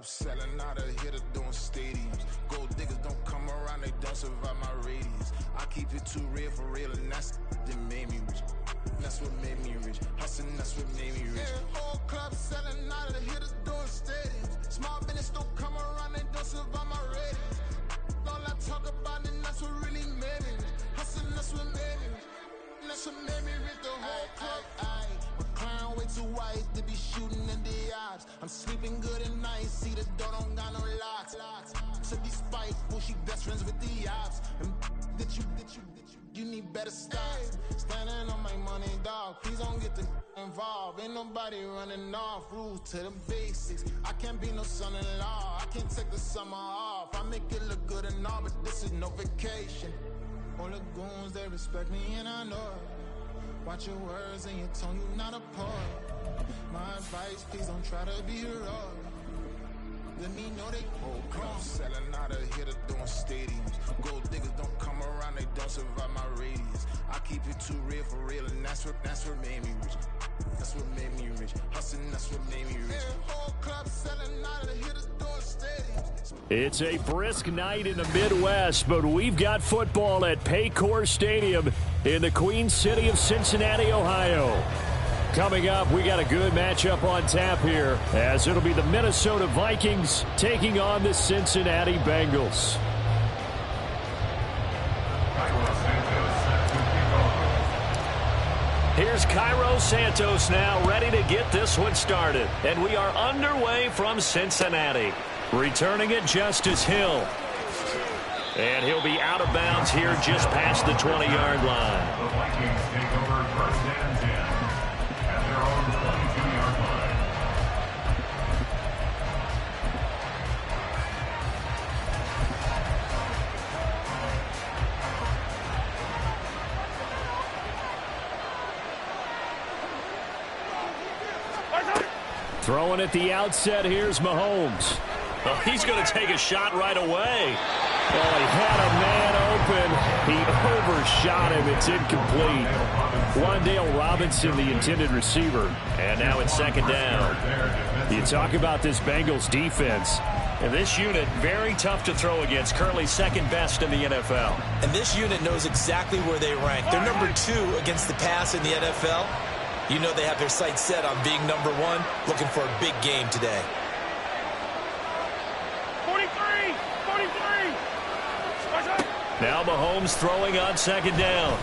Selling out of hitter doing stadiums. Gold diggers don't come around, they don't survive my radius. I keep it too real for real, and that's that made me rich. That's what made me rich. Hustling, that's what made me rich. Yeah, whole club selling out of the hitters doing stadiums. Small business don't come around, they don't survive my radius. All I talk about, and that's what really made me rich. Hustling, that's what made me rich. That's what made me rich. The whole club. McLaren way too white to be shooting in the ops. I'm sleeping good at night, see the door don't got no locks. To be spiteful, she best friends with the ops. And you need better stocks. Standing on my money, dog. Please don't get involved. Ain't nobody running off. Rules to the basics. I can't be no son-in-law. I can't take the summer off. I make it look good and all, but this is no vacation. All the goons, they respect me and I know it. Watch your words and your tone, you not a poet. My advice, please don't try to be heroic. Let me know they whole club selling out of hitter doing stadiums. Gold diggers don't come around, they don't survive my radius. I keep it too real for real, and that's what made me rich. That's what made me rich. Hustling, that's what made me rich. Yeah, whole club selling out of the hitters doing stadiums. It's a brisk night in the Midwest, but we've got football at Paycor Stadium in the Queen City of Cincinnati, Ohio. Coming up, we got a good matchup on tap here, as it'll be the Minnesota Vikings taking on the Cincinnati Bengals. Here's Cairo Santos now, ready to get this one started. And we are underway from Cincinnati. Returning it, Justice Hill. And he'll be out of bounds here just past the 20-yard line. The Vikings take over first and 10 at their own 22-yard line. Throwing at the outset, here's Mahomes. Oh, he's going to take a shot right away. Oh, he had a man open. He overshot him. It's incomplete. Wan'Dale Robinson, the intended receiver. And now it's second down. You talk about this Bengals defense. And this unit, very tough to throw against. Currently second best in the NFL. And this unit knows exactly where they rank. They're number 2 against the pass in the NFL. You know they have their sights set on being number 1, looking for a big game today. 43! Now Mahomes throwing on second down.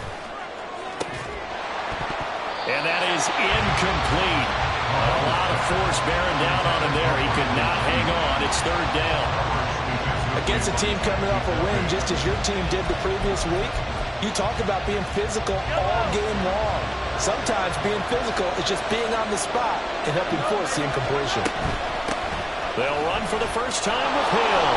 And that is incomplete. A lot of force bearing down on him there. He could not hang on. It's third down. Against a team coming off a win, just as your team did the previous week, you talk about being physical all game long. Sometimes being physical is just being on the spot and helping force the incompletion. They'll run for the first time with Hill.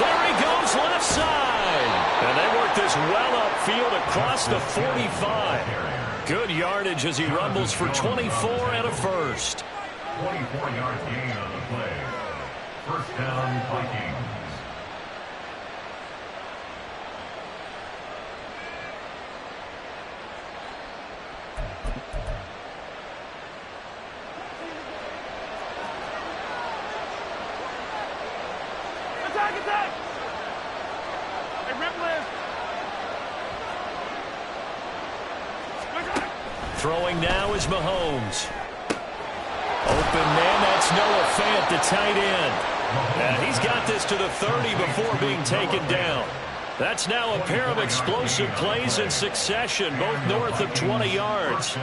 There he goes left side. And they work this well upfield across the 45. Good yardage as he rumbles for 24 and a first. 24-yard gain on the play. First down, Vikings. Attack! Hey, Ripley! Throwing now is Mahomes. Open man, that's Noah Fant, the tight end. And he's got this to the 30 before being taken down. That's now a pair of explosive plays in succession, both north of 20 yards.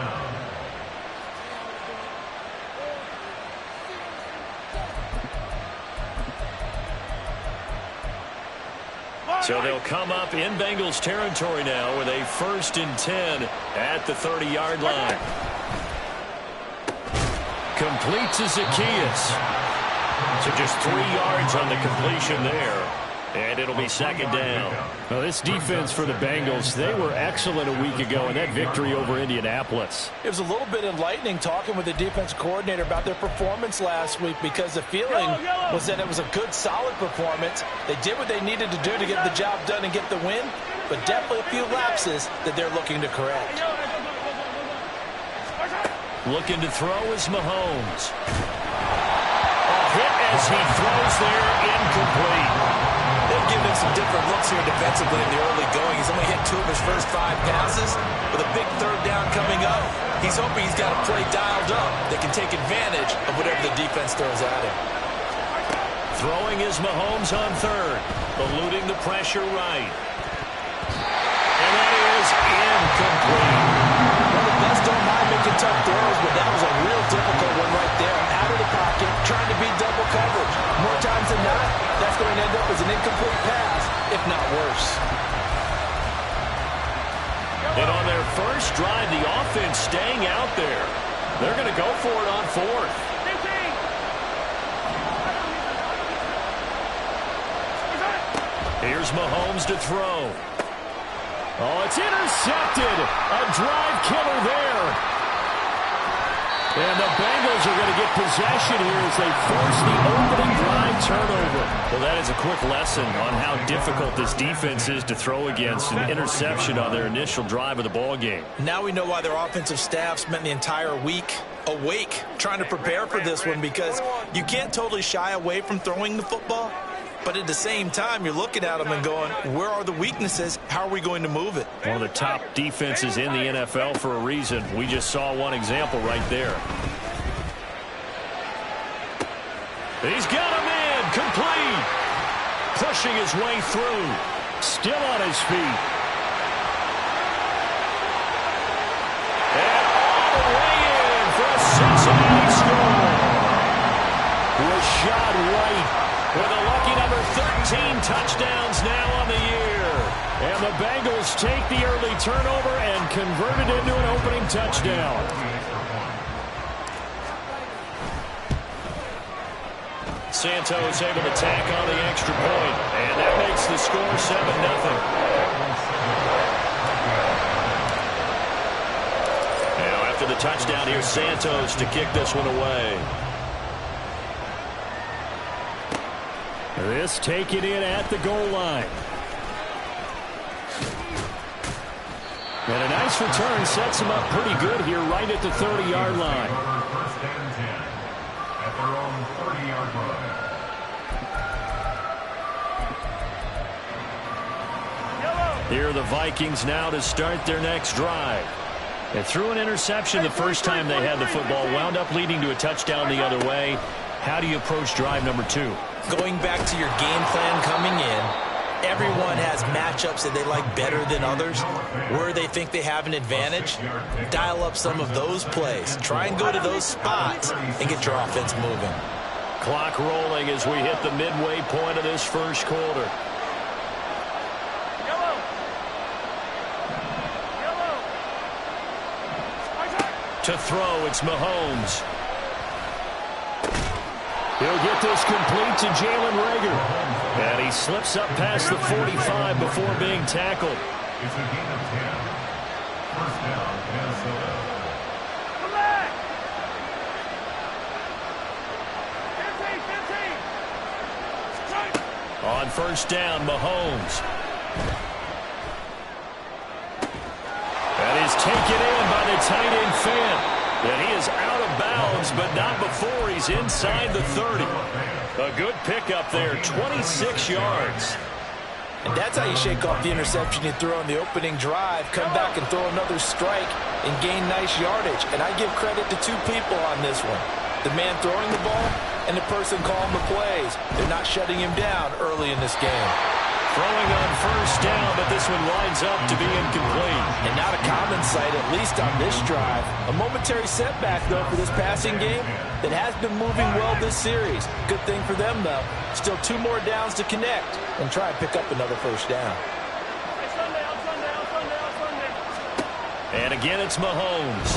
So they'll come up in Bengals territory now with a 1st and 10 at the 30-yard line. Complete to Zacchaeus. So just 3 yards on the completion there. And it'll be second down. Well, this defense for the Bengals, they were excellent a week ago in that victory over Indianapolis. It was a little bit enlightening talking with the defense coordinator about their performance last week, because the feeling was that it was a good, solid performance. They did what they needed to do to get the job done and get the win, but definitely a few lapses that they're looking to correct. Looking to throw is Mahomes. as he throws there, incomplete. They've given him some different looks here defensively in the early going. He's only hit 2 of his first 5 passes. With a big third down coming up, he's hoping he's got a play dialed up that can take advantage of whatever the defense throws at him. Throwing is Mahomes on third, eluding the pressure right. And that is incomplete. Well, the best don't mind making tough throws, but that was a real difficult one right there. Out of the pocket, trying to beat double coverage. More times than not, that's going to end up as an incomplete pass, if not worse. And on their first drive, the offense staying out there. They're going to go for it on fourth. Here's Mahomes to throw. Oh, it's intercepted. A drive killer there. And the Bengals are going to get possession here as they force the opening drive turnover. Well, that is a quick lesson on how difficult this defense is to throw against. An interception on their initial drive of the ball game. Now we know why their offensive staff spent the entire week awake trying to prepare for this one, because you can't totally shy away from throwing the football. But at the same time, you're looking at them and going, where are the weaknesses? How are we going to move it? One of the top defenses in the NFL for a reason. We just saw one example right there. He's got him in. Complete. Pushing his way through. Still on his feet. And all the way in for a Cincinnati score. Rashad White with a lucky number 13 touchdowns now on the year. And the Bengals take the early turnover and convert it into an opening touchdown. Santos able to tack on the extra point, and that makes the score 7-0. Now after the touchdown, here's Santos to kick this one away. This taken in at the goal line. And a nice return sets him up pretty good here right at the 30-yard line. First and 10 at their own 30-yard line. Here are the Vikings now to start their next drive. They threw an interception the first time they had the football, wound up leading to a touchdown the other way. How do you approach drive number 2? Going back to your game plan coming in, everyone has matchups that they like better than others, where they think they have an advantage. Dial up some of those plays. Try and go to those spots and get your offense moving. Clock rolling as we hit the midway point of this first quarter. To throw, it's Mahomes. He'll get this complete to Jalen Reagor. And he slips up past the 45 before being tackled. It's a gain of 10. First down, Minnesota. Come back! 15. On first down, Mahomes. That is taken in by the tight end Fant. And he is out of bounds, but not before he's inside the 30. A good pickup there, 26 yards. And that's how you shake off the interception you threw on the opening drive, come back and throw another strike and gain nice yardage. And I give credit to 2 people on this one. The man throwing the ball and the person calling the plays. They're not shutting him down early in this game. Throwing on first down, but this one winds up to be incomplete. And not a common sight, at least on this drive. A momentary setback, though, for this passing game that has been moving well this series. Good thing for them, though. Still 2 more downs to connect and try and pick up another first down. And again, it's Mahomes.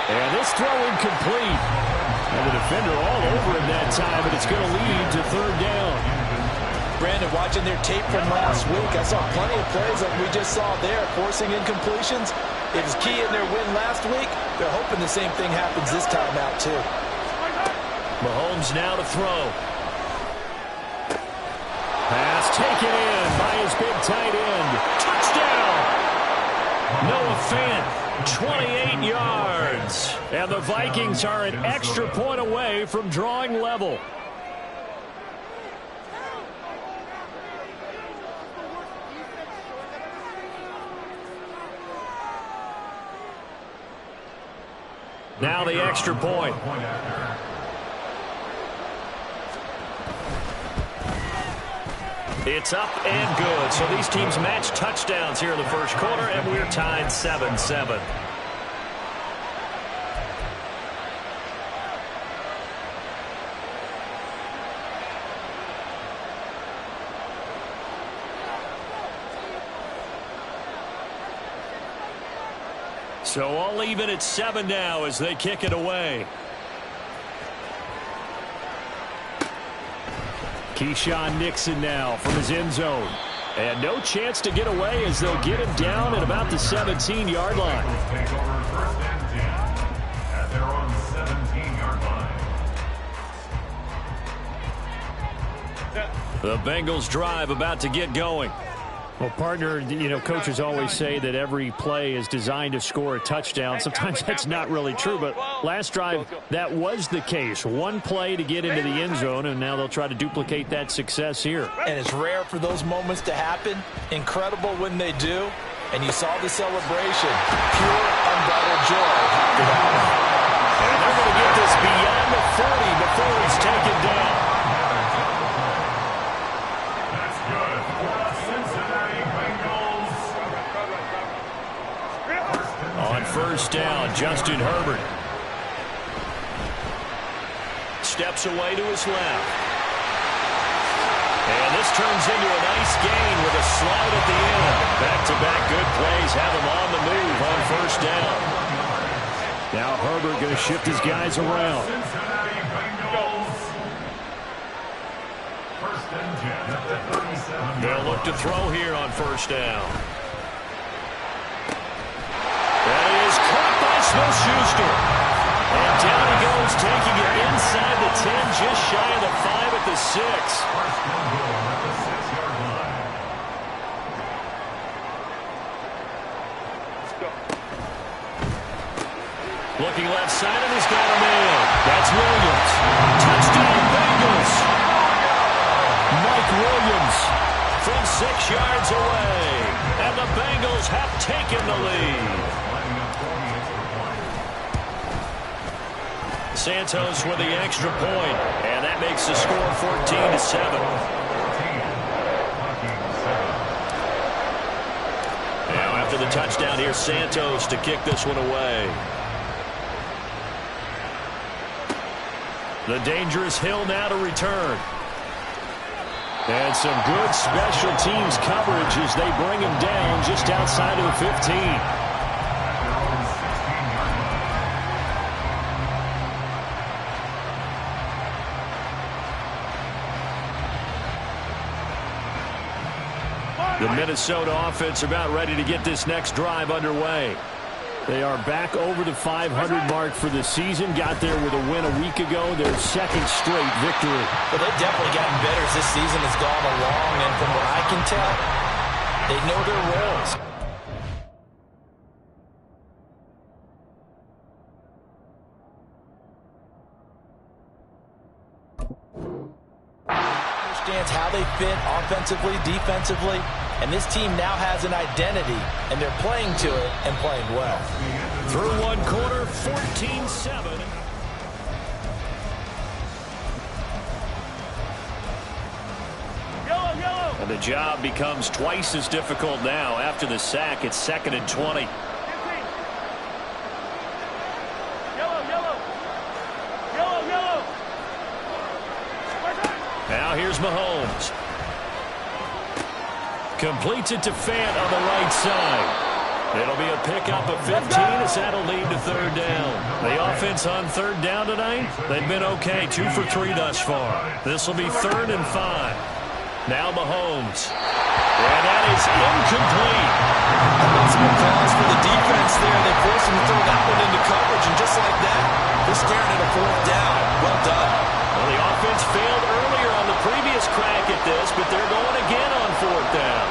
And this throw incomplete. And the defender all over him that time, but it's going to lead to third down. Brandon, watching their tape from last week, I saw plenty of plays like we just saw there, forcing incompletions. It was key in their win last week. They're hoping the same thing happens this time out, too. Mahomes now to throw. Pass taken in by his big tight end. Touchdown! Noah Fant 28 yards. And the Vikings are an extra point away from drawing level. Now the extra point. It's up and good. So these teams match touchdowns here in the first quarter, and we're tied 7-7. So all even at 7 now as they kick it away. Keyshawn Nixon now from his end zone. And no chance to get away as they'll get him down at about the 17-yard line. Take over first and 10 at their own 17-yard line. The Bengals drive about to get going. Well, partner, you know, coaches always say that every play is designed to score a touchdown. Sometimes that's not really true, but last drive, that was the case. One play to get into the end zone, and now they'll try to duplicate that success here. And it's rare for those moments to happen. Incredible when they do. And you saw the celebration. Pure, unbridled joy after that one. And they're going to get this beyond the 40 before he's taken down. First down, Justin Herbert. Steps away to his left. And this turns into a nice gain with a slide at the end. Back-to-back good plays have him on the move on first down. Now Herbert going to shift his guys around. They'll look to throw here on first down. Smith-Schuster. And down he goes, taking it inside the 10, just shy of the 5 at the 6. Looking left side, and he's got a man. That's Williams. Touchdown, Bengals. Mike Williams from 6 yards away. And the Bengals have taken the lead. Santos with the extra point, and that makes the score 14-7. Now after the touchdown, here's Santos to kick this one away. The dangerous Hill now to return. And some good special teams coverage as they bring him down just outside of the 15. The Minnesota offense about ready to get this next drive underway. They are back over the 500 mark for the season. Got there with a win a week ago. Their second straight victory. Well, they've definitely gotten better as this season has gone along. And from what I can tell, they know their roles. Understands how they fit offensively, defensively. And this team now has an identity, and they're playing to it and playing well. Through one quarter, 14-7. And the job becomes twice as difficult now. After the sack, it's 2nd and 20. Now here's Mahomes. Completes it to Fant on the right side. It'll be a pickup of 15 as that'll lead to 3rd down. The offense on 3rd down tonight, they've been okay, 2 for 3 thus far. This will be 3rd and 5. Now Mahomes. And that is incomplete. That's some calls for the defense there. They forced him to throw that one into coverage, and just like that, they're staring at a 4th down. Well done. Well, the offense failed earlier on the previous crack at this, but they're going again on 4th down.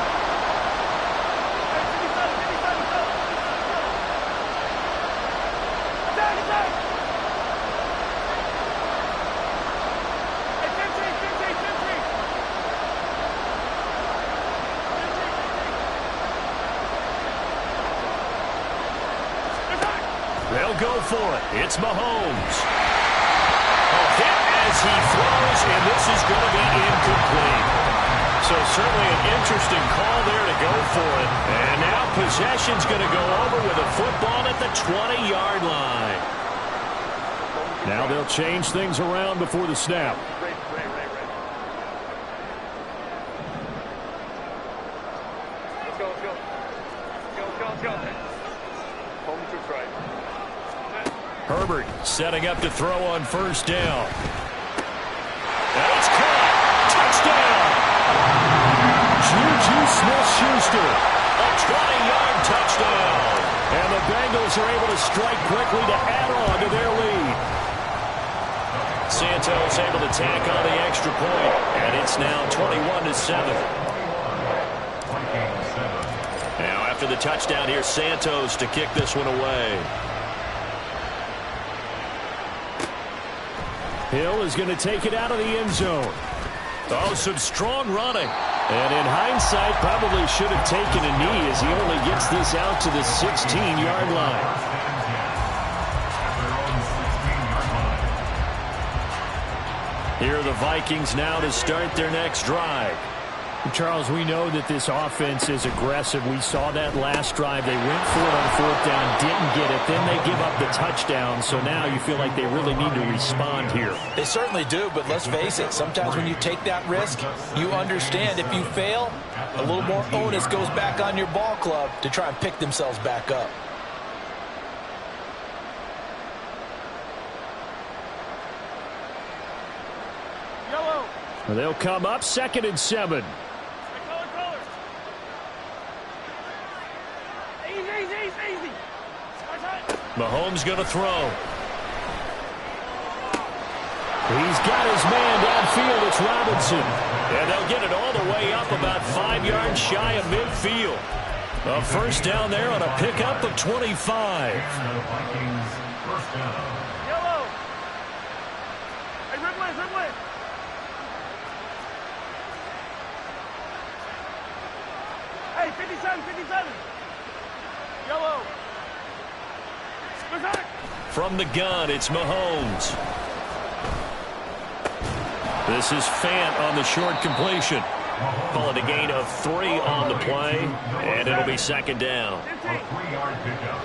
go for it. It's Mahomes. A hit as he throws, and this is going to be incomplete. So certainly an interesting call there to go for it. And now possession's going to go over with a football at the 20-yard line. Now they'll change things around before the snap. Herbert setting up to throw on first down. And it's caught. Touchdown. Juju Smith-Schuster. A 20-yard touchdown. And the Bengals are able to strike quickly to add on to their lead. Santos able to tack on the extra point. And it's now 21-7. Now after the touchdown, here's Santos to kick this one away. Hill is going to take it out of the end zone. Oh, some strong running. And in hindsight, probably should have taken a knee as he only gets this out to the 16-yard line. Here are the Vikings now to start their next drive. Charles, we know that this offense is aggressive. We saw that last drive. They went for it on fourth down, didn't get it. Then they give up the touchdown. So now you feel like they really need to respond here. They certainly do, but let's face it. Sometimes when you take that risk, you understand if you fail, a little more onus goes back on your ball club to try and pick themselves back up. Yellow. They'll come up 2nd and 7. Easy. Mahomes going to throw. He's got his man downfield. It's Robinson. And they'll get it all the way up about 5 yards shy of midfield. A first down there on a pickup of 25. Yellow. Hey, Ripley. Hey, 57. Yellow. From the gun, it's Mahomes. This is Fant on the short completion. Calling a gain of 3 on the play, and it'll be 2nd down. A 3-yard pickup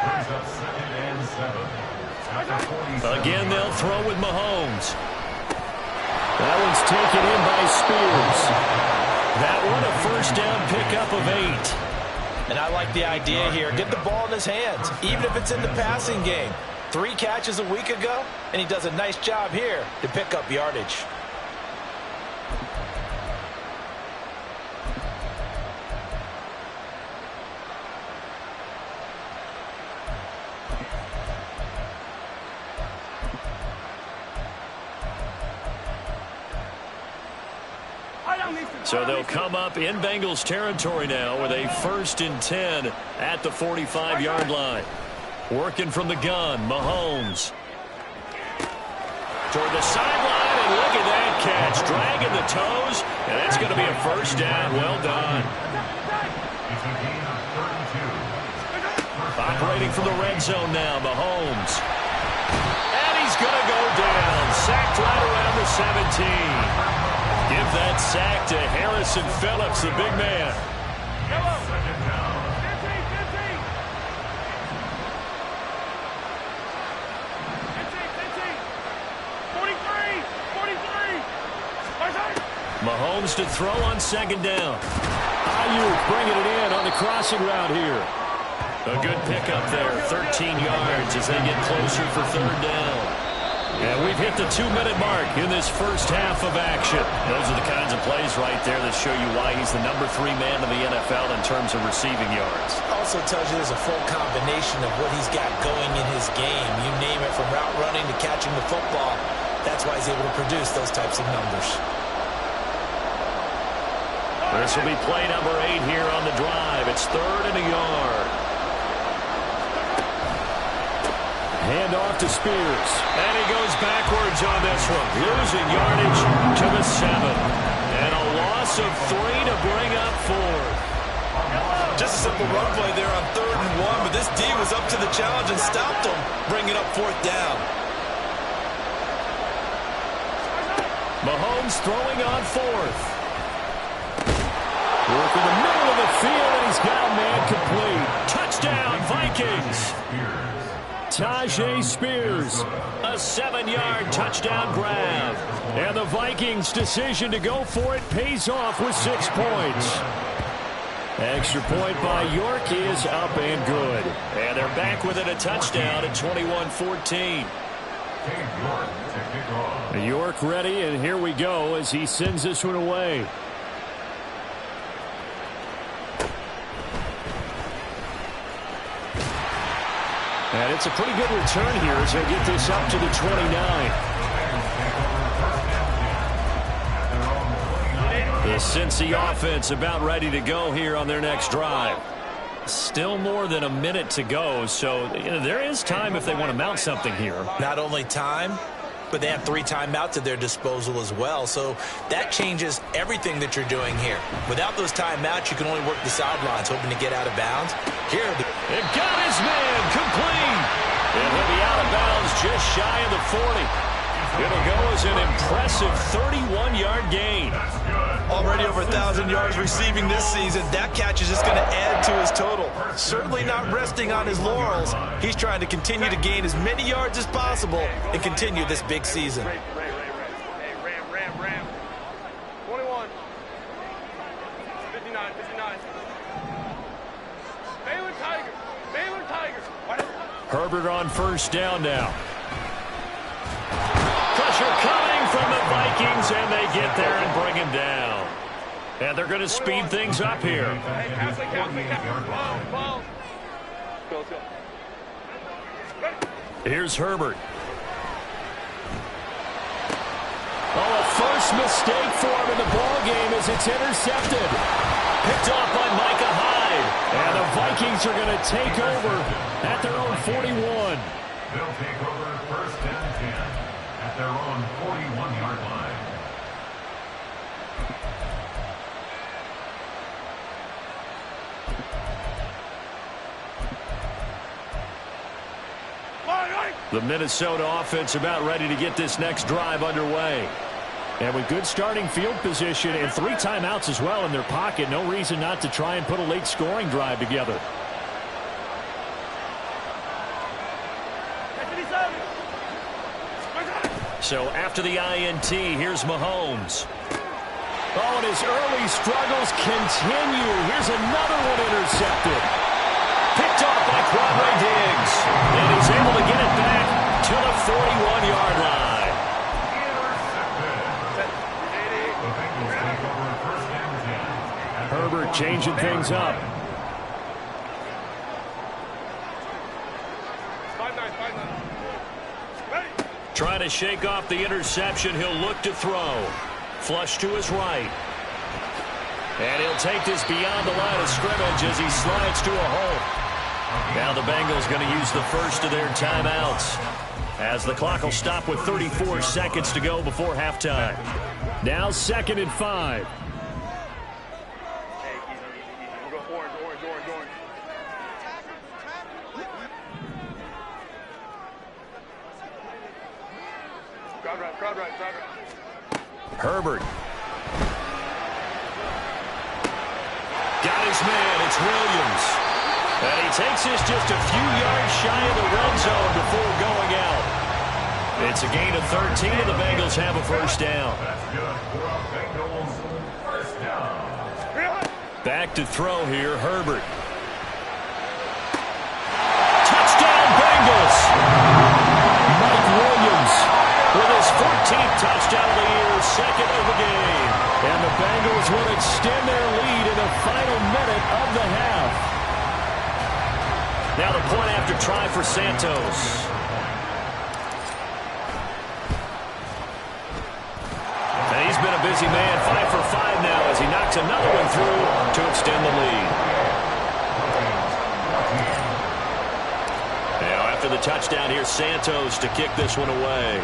brings up 2nd and 7. Again, they'll throw with Mahomes. That one's taken in by Spears. That one a first down pickup of 8. And I like the idea here. Get the ball in his hands, even if it's in the passing game. 3 catches a week ago, and he does a nice job here to pick up yardage. So they'll come up in Bengals territory now with a 1st and 10 at the 45-yard line. Working from the gun, Mahomes. Toward the sideline, and look at that catch. Dragging the toes, and that's going to be a first down. Well done. It's a gain of 32. Operating from the red zone now, Mahomes. And he's going to go down. Sacked right around the 17. Give that sack to Harrison Phillips, the big man. Yellow. 2nd down. 15. 43. Mahomes to throw on 2nd down. Ayuk bringing it in on the crossing route here. A good pickup there, 13 yards as they get closer for 3rd down. And we've hit the 2-minute mark in this first half of action. Those are the kinds of plays right there that show you why he's the number 3 man in the NFL in terms of receiving yards. Also tells you there's a full combination of what he's got going in his game. You name it, from route running to catching the football. That's why he's able to produce those types of numbers. This will be play number 8 here on the drive. It's 3rd and a yard. Hand off to Spears. And he goes backwards on this one. Losing yardage to the 7. And a loss of 3 to bring up 4. Just a simple run play there on 3rd and 1, but this D was up to the challenge and stopped him, bringing up 4th down. Mahomes throwing on 4th. Work in the middle of the field, and he's got a man complete. Touchdown, Vikings. Tajay Spears, a 7-yard touchdown grab. And the Vikings' decision to go for it pays off with 6 points. Extra point by York is up and good. And they're back within a touchdown at 21-14. York ready, and here we go as he sends this one away. And it's a pretty good return here as they get this up to the 29. The Cincy offense about ready to go here on their next drive. Still more than a minute to go, so there is time if they want to mount something here. Not only time, but they have 3 timeouts at their disposal as well, so that changes everything that you're doing here. Without those timeouts, you can only work the sidelines, hoping to get out of bounds. Here, it got his man complete. And he'll be out of bounds just shy of the 40. It'll go as an impressive 31-yard gain. Already over 1,000 yards receiving this season. That catch is just going to add to his total. Certainly not resting on his laurels. He's trying to continue to gain as many yards as possible and continue this big season. Ram. 21. 59. Baylor Tigers. Herbert on 1st down now. Pressure coming from the Vikings, and they get there and bring him down. And they're going to speed things up here. Here's Herbert. Oh, a first mistake for him in the ball game as it's intercepted. Picked off by Micah Hyde. And the Vikings are going to take over at their own 41. They'll take over 1st and 10 at their own 41-yard line. The Minnesota offense about ready to get this next drive underway. And with good starting field position and 3 timeouts as well in their pocket, no reason not to try and put a late scoring drive together. So after the INT, here's Mahomes. Oh, and his early struggles continue. Here's another one intercepted. Picked off by Quadre Diggs. And he's able to get it back to the 41-yard line. Herbert changing things up. 5-9. Trying to shake off the interception. He'll look to throw. Flush to his right. And he'll take this beyond the line of scrimmage as he slides to a hole. Now the Bengals going to use the first of their timeouts as the clock will stop with 34 seconds to go before halftime. Now 2nd and 5. Hey, easy. We'll go orange. Crowd right. Herbert. Got his man. It's Williams. And he takes this just a few yards shy of the red zone before going out. It's a gain of 13, and the Bengals have a first down. Back to throw here, Herbert. Touchdown, Bengals! Mike Williams with his 14th touchdown of the year, 2nd of the game. And the Bengals will extend their lead in the final minute of the half. Now the point after try for Santos. And he's been a busy man, 5 for 5 now as he knocks another one through to extend the lead. Now after the touchdown, here's Santos to kick this one away.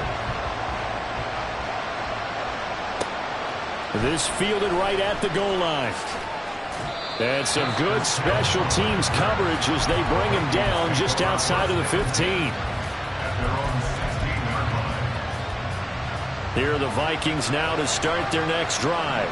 This fielded right at the goal line. And some good special teams coverage as they bring him down just outside of the 15. Here are the Vikings now to start their next drive.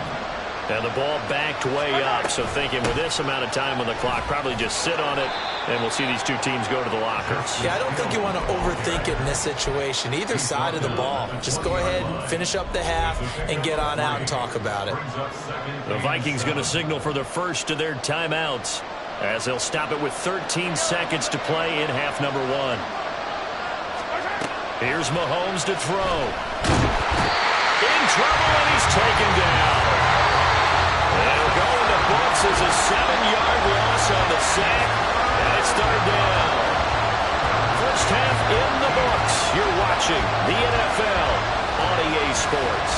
And the ball backed way up, so thinking with this amount of time on the clock, probably just sit on it, and we'll see these two teams go to the lockers. Yeah, I don't think you want to overthink it in this situation. Either side of the ball. Just go ahead and finish up the half and get on out and talk about it. The Vikings going to signal for the first of their timeouts as they'll stop it with 13 seconds to play in half number 1. Here's Mahomes to throw. In trouble, and he's taken down. It'll go in the books as a 7-yard loss on the sack, and it's third down. First half in the books. You're watching the NFL on EA Sports.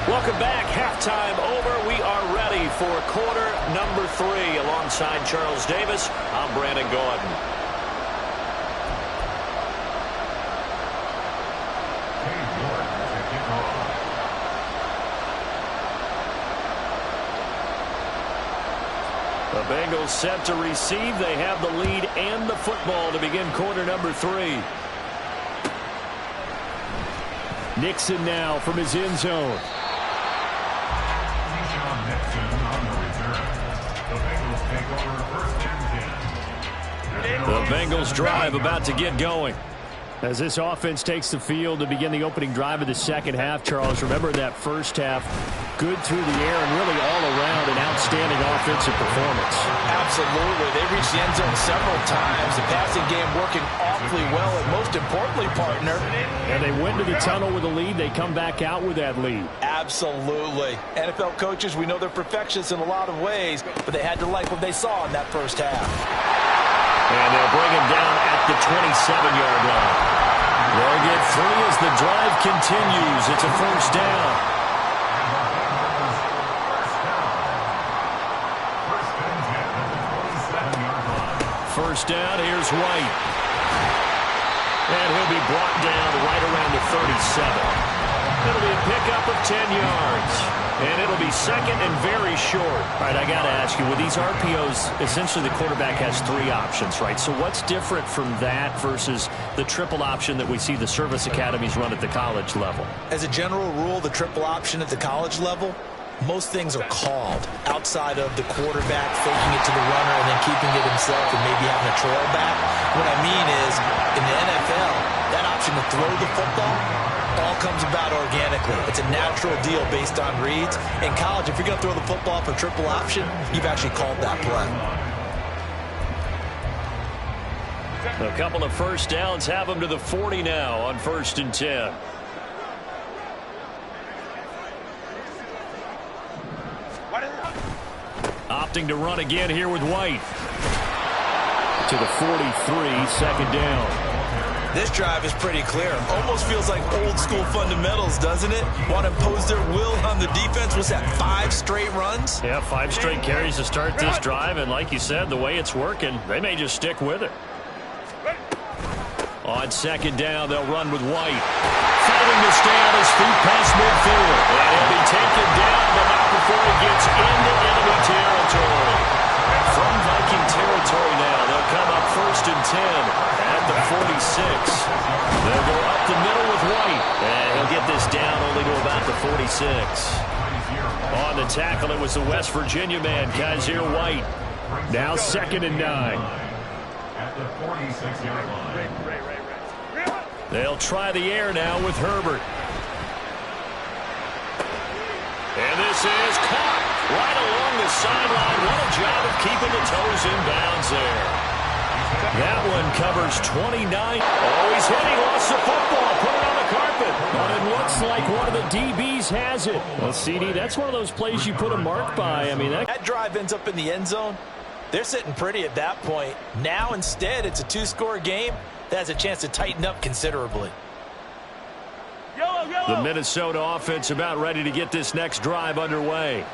Welcome back. Halftime over. We are ready for quarter number 3. Alongside Charles Davis, I'm Brandon Gotw. The Bengals set to receive. They have the lead and the football to begin quarter number 3. Nixon now from his end zone. The Bengals drive about to get going. As this offense takes the field to begin the opening drive of the second half, Charles, remember that first half, good through the air and really all around an outstanding offensive performance. Absolutely. They reached the end zone several times. The passing game working awfully well, and most importantly, partner. And they went to the tunnel with a lead. They come back out with that lead. Absolutely. NFL coaches, we know they're perfectionists in a lot of ways, but they had to like what they saw in that first half. And they'll bring him down at the 27-yard line. They'll get 3 as the drive continues. It's a first down. First down, here's White. And he'll be brought down right around the 37. It'll be a pickup of 10 yards. And it'll be second and very short. All right, I got to ask you, with these RPOs, essentially the quarterback has 3 options, right? So what's different from that versus the triple option that we see the service academies run at the college level? As a general rule, the triple option at the college level, most things are called outside of the quarterback faking it to the runner and then keeping it himself and maybe having a trail back. What I mean is, in the NFL, that option to throw the football all comes about organically. It's a natural deal based on reads. In college, if you're going to throw the football for triple option, you've actually called that play. A couple of first downs have them to the 40 now on 1st and 10. Opting to run again here with White. To the 43, second down. This drive is pretty clear. Almost feels like old school fundamentals, doesn't it? Want to impose their will on the defense. Was that 5 straight runs? Yeah, 5 straight carries to start this drive. And like you said, the way it's working, they may just stick with it. On second down, they'll run with White. Fighting to stay on his feet past midfield. And he'll be taken down, but not before he gets into enemy territory. From Viking territory now, they'll come up 1st and 10 at the 46. They'll go up the middle with White. And he'll get this down only to about the 46. On the tackle, it was the West Virginia man, Kaiser White. Now 2nd and 9. At the 46-yard line. They'll try the air now with Herbert. And this is caught right along the sideline. What a job of keeping the toes in bounds there. That one covers 29. Oh, he's hit. He lost the football. Put it on the carpet. But it looks like one of the DBs has it. Well, CD, that's one of those plays you put a mark by. I mean, that drive ends up in the end zone. They're sitting pretty at that point. Now, instead, it's a 2-score game. That has a chance to tighten up considerably. The Minnesota offense about ready to get this next drive underway.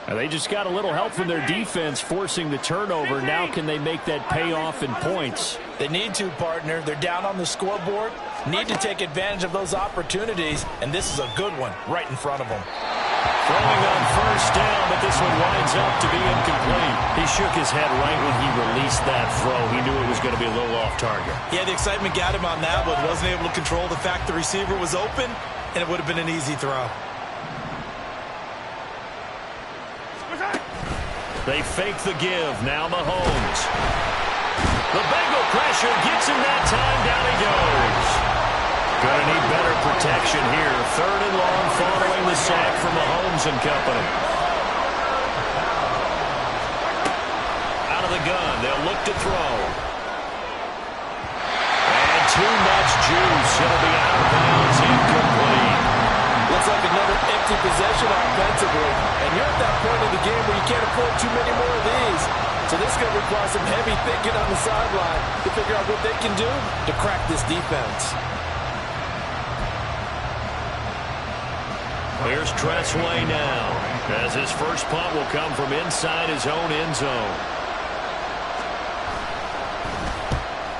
They just got a little help from their defense forcing the turnover. Now can they make that pay off in points? They need to, partner. They're down on the scoreboard. Need to take advantage of those opportunities, and this is a good one right in front of them. Throwing on first down, but this one winds up to be incomplete. He shook his head right when he released that throw. He knew it was going to be a little off target. Yeah, the excitement got him on that one. Wasn't able to control the fact the receiver was open, and it would have been an easy throw. They fake the give. Now Mahomes. The Bengal pressure gets him that time. Down he goes. Gonna need better protection here. 3rd and long following the sack from Mahomes and company. Out of the gun. They'll look to throw. And too much juice. It'll be out of bounds. Incomplete. Looks like another empty possession offensively. And you're at that point in the game where you can't afford too many more of these. So this is going to require some heavy thinking on the sideline to figure out what they can do to crack this defense. Here's Tressway now, as his first punt will come from inside his own end zone.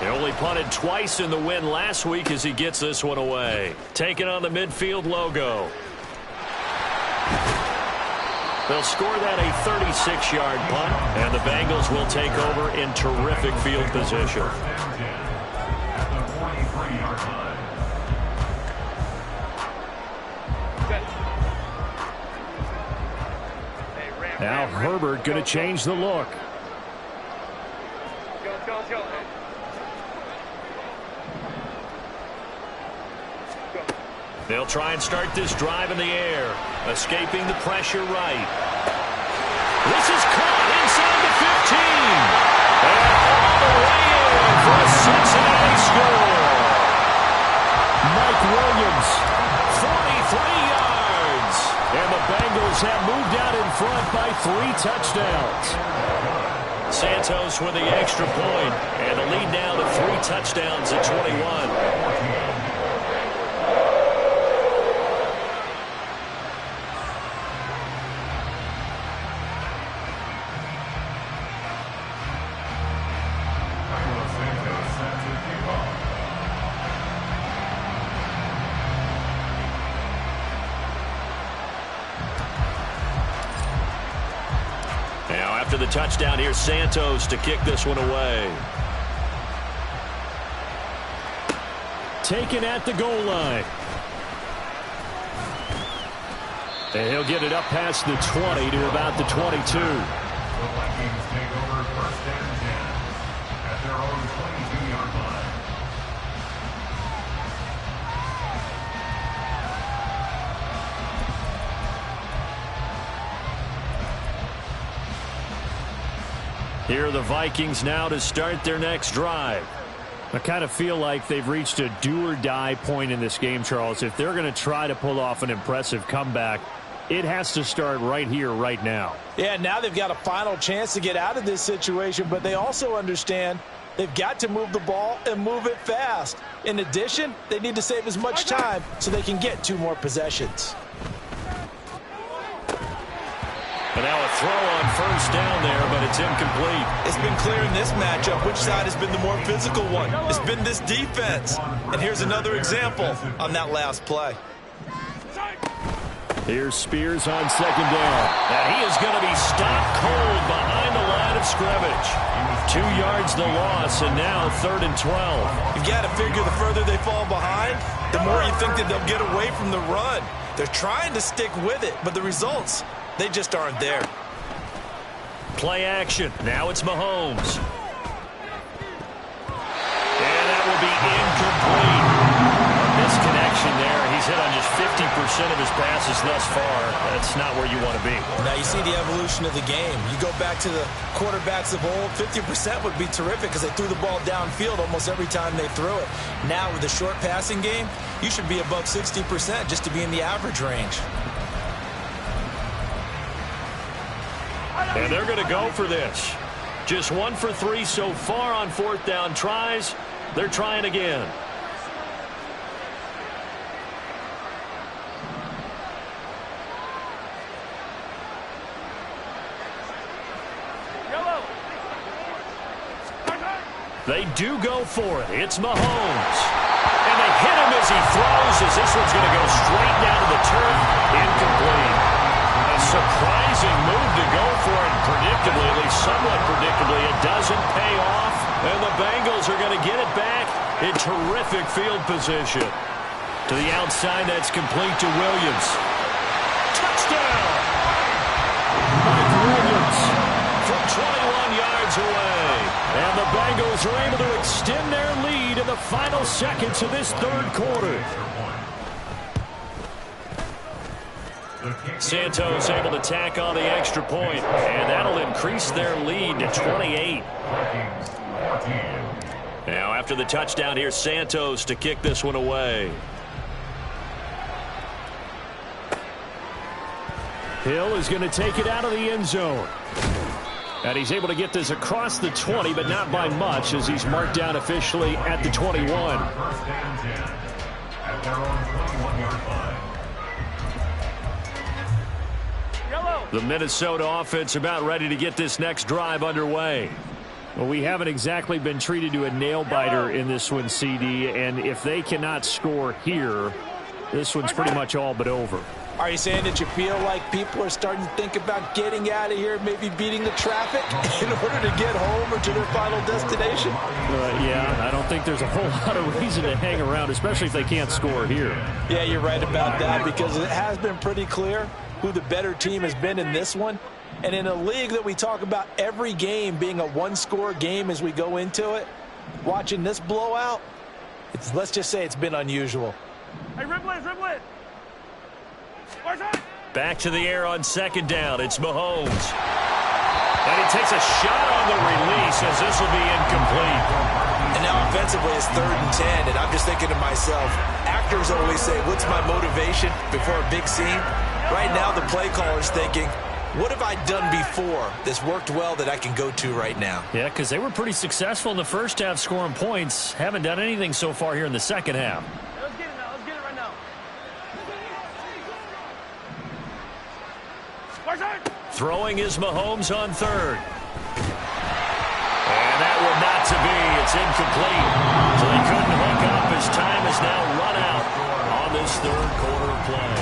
He only punted twice in the win last week as he gets this one away. Taking on the midfield logo. They'll score that a 36-yard punt, and the Bengals will take over in terrific field position. Now Herbert going to change the look. Let's go. They'll try and start this drive in the air, escaping the pressure right. This is caught inside the 15. And all the way in for a Cincinnati score. Mike Williams, 43 yards. And the Bengals have moved out in front by 3 touchdowns. Santos with the extra point, and the lead now to 3 touchdowns at 21. After the touchdown, here's Santos to kick this one away. Taken at the goal line. And he'll get it up past the 20 to about the 22. The Vikings take over 1st and 10 at their own 22-yard line. Here are the Vikings now to start their next drive. I kind of feel like they've reached a do-or-die point in this game, Charles. If they're going to try to pull off an impressive comeback, it has to start right here, right now. Yeah, now they've got a final chance to get out of this situation, but they also understand they've got to move the ball and move it fast. In addition, they need to save as much time so they can get 2 more possessions. And now a throw on first down there, but it's incomplete. It's been clear in this matchup which side has been the more physical one. It's been this defense. And here's another example on that last play. Here's Spears on 2nd down. And he is going to be stopped cold behind the line of scrimmage. 2 yards the loss, and now 3rd and 12. You've got to figure the further they fall behind, the more you think that they'll get away from the run. They're trying to stick with it, but the results, they just aren't there. Play action. Now it's Mahomes. And that will be incomplete. Misconnection there. He's hit on just 50% of his passes thus far. That's not where you want to be. Now you see the evolution of the game. You go back to the quarterbacks of old, 50% would be terrific because they threw the ball downfield almost every time they threw it. Now with the short passing game, you should be above 60% just to be in the average range. And they're going to go for this. Just 1 for 3 so far on 4th down tries. They're trying again. They do go for it. It's Mahomes. And they hit him as he throws, as this one's going to go straight down to the turf. Incomplete. A surprising move to go for it. Predictably, at least somewhat predictably, it doesn't pay off. And the Bengals are going to get it back in terrific field position. To the outside, that's complete to Williams. Touchdown! Mike Williams from 21 yards away. And the Bengals are able to extend their lead in the final seconds of this third quarter. Santos able to tack on the extra point, and that'll increase their lead to 28. Now, after the touchdown, here's Santos to kick this one away. Hill is going to take it out of the end zone. And he's able to get this across the 20, but not by much, as he's marked down officially at the 21. First and 10 at their own 21-yard line. The Minnesota offense about ready to get this next drive underway. Well, we haven't exactly been treated to a nail-biter in this one, CD, and if they cannot score here, this one's pretty much all but over. Are you saying that you feel like people are starting to think about getting out of here, maybe beating the traffic in order to get home or to their final destination? Yeah, I don't think there's a whole lot of reason to hang around, especially if they can't score here. Yeah, you're right about that, because it has been pretty clear who the better team has been in this one. And in a league that we talk about every game being a one-score game as we go into it, watching this blowout, let's just say it's been unusual. Hey, Ripley. Back to the air on second down. It's Mahomes. And he takes a shot on the release, as this will be incomplete. And now offensively it's 3rd and 10, and I'm just thinking to myself, actors always say, what's my motivation before a big scene? Right now the play caller's thinking, what have I done before that's worked well that I can go to right now? Yeah, because they were pretty successful in the first half scoring points. Haven't done anything so far here in the second half. Let's get it now. Let's get it right now. Throwing is Mahomes on 3rd. And that one not to be. It's incomplete. So they couldn't hook up. His time is now run out on this third quarter play.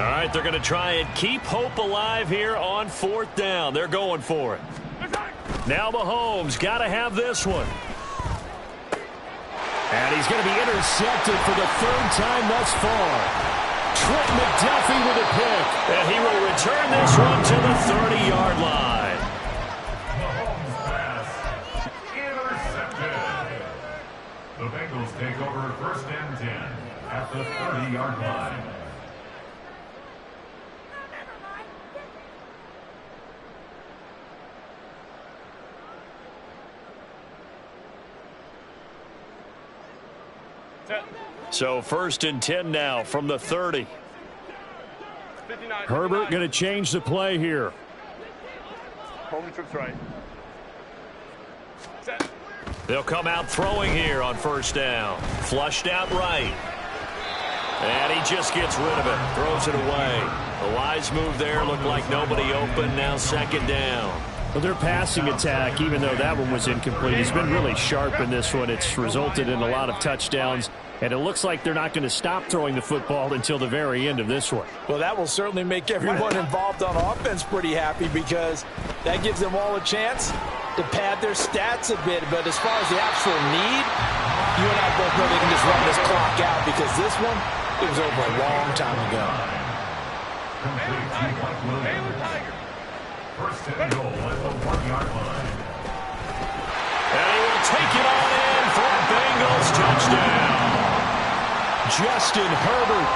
All right, they're going to try and keep hope alive here on 4th down. They're going for it. Now Mahomes got to have this one. And he's going to be intercepted for the 3rd time thus far. Trent McDuffie with a pick. And he will return this one to the 30-yard line. Mahomes pass intercepted. The Bengals take over 1st and 10 at the 30-yard line. So 1st and 10 now from the 30. 59. Herbert going to change the play here. Holding trips right. Set. They'll come out throwing here on 1st down. Flushed out right. And he just gets rid of it. Throws it away. A wise move there. Looked like nobody open. Now 2nd down. Well, their passing attack, even though that one was incomplete, has been really sharp in this one. It's resulted in a lot of touchdowns, and it looks like they're not going to stop throwing the football until the very end of this one. Well, that will certainly make everyone involved on offense pretty happy, because that gives them all a chance to pad their stats a bit. But as far as the actual need, you and I both know they can just run this clock out, because this one, it was over a long time ago. Complete to Mike Williams. 1st and goal at the 1-yard line. And he will take it on in for a Bengals touchdown. Justin Herbert